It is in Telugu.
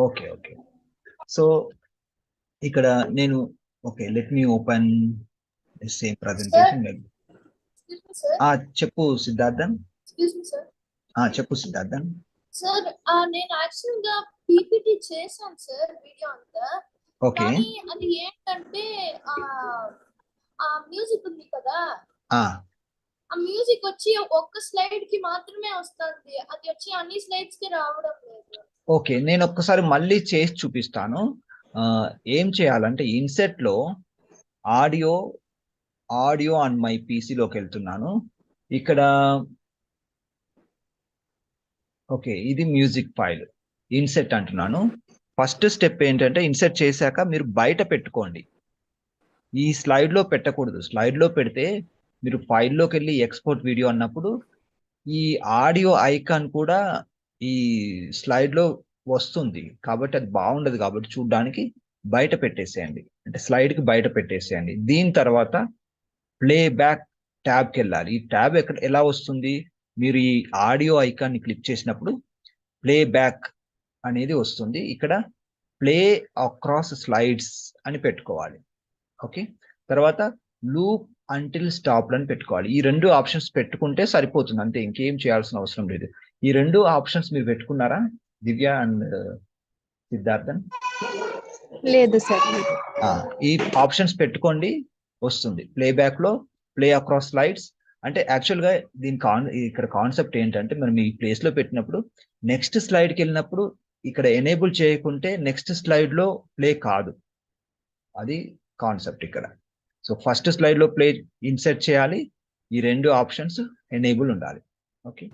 Okay okay. సో ఇక్కడ నేను okay let me open same sir presentation. Excuse me sir చెప్పు సిద్ధార్థన్. ఎక్స్క్యూజ్ మీ సార్ చెప్పు సిద్ధార్థన్. సార్ నేను యాక్చువల్ గా పీపీటీ చేశాను సార్ వీడియో అంతా. ఓకే. కానీ అది ఏంటంటే ఆ ఆ మ్యూజిక్ ఉంది కదా, ఆ మ్యూజిక్ వచ్చి ఒక్క స్లైడ్ కి మాత్రమే వస్తుంది, అది వచ్చి అన్ని స్లైడ్స్ కి రావడం లేదు. ఓకే, నేను ఒక్కసారి మళ్ళీ చేసి చూపిస్తాను. ఏం చేయాలంటే ఇన్సెట్ లో ఆడియో ఆడియో అండ్ మై పీసీలోకి వెళ్తున్నాను. ఇక్కడ ఓకే, ఇది మ్యూజిక్ ఫైల్ ఇన్సెట్ అంటున్నాను. ఫస్ట్ స్టెప్ ఏంటంటే ఇన్సెట్ చేశాక మీరు బయట పెట్టుకోండి. ఈ స్లైడ్ లో పెట్టకూడదు. స్లైడ్ లో పెడితే మీరు ఫైల్లోకి వెళ్ళి ఎక్స్పోర్ట్ వీడియో అన్నప్పుడు ఈ ఆడియో ఐకాన్ కూడా ఈ స్లైడ్ లో వస్తుంది, కాబట్టి అది బాగుండదు. కాబట్టి చూడడానికి బయట పెట్టేసేయండి, అంటే స్లైడ్ కి బయట పెట్టేసేయండి. దీని తర్వాత ప్లే బ్యాక్ ట్యాబ్కి వెళ్ళాలి. ఈ ట్యాబ్ ఎలా వస్తుంది? మీరు ఈ ఆడియో ఐకాన్ని క్లిక్ చేసినప్పుడు ప్లే బ్యాక్ అనేది వస్తుంది. ఇక్కడ ప్లే అక్రాస్ స్లైడ్స్ అని పెట్టుకోవాలి. ఓకే, తర్వాత లూప్ అంటిల్ స్టాప్ అని పెట్టుకోవాలి. ఈ రెండు ఆప్షన్స్ పెట్టుకుంటే సరిపోతుంది, అంతే, ఇంకేం చేయాల్సిన అవసరం లేదు. ఈ రెండు ఆప్షన్స్ మీరు పెట్టుకున్నారా దివ్య అండ్ సిద్ధార్థన్? లేదు సార్. ఈ ఆప్షన్స్ పెట్టుకోండి, వస్తుంది. ప్లేబ్యాక్ లో ప్లే అక్రాస్ స్లైడ్స్ అంటే యాక్చువల్ గా దీని ఇక్కడ కాన్సెప్ట్ ఏంటంటే మనం ఈ ప్లేస్ లో పెట్టినప్పుడు నెక్స్ట్ స్లైడ్కి వెళ్ళినప్పుడు ఇక్కడ ఎనేబుల్ చేయకుంటే నెక్స్ట్ స్లైడ్ లో ప్లే కాదు, అది కాన్సెప్ట్ ఇక్కడ. సో ఫస్ట్ స్లైడ్ లో ప్లే ఇన్సర్ట్ చేయాలి, ఈ రెండు ఆప్షన్స్ ఎనేబుల్ ఉండాలి. ఓకే.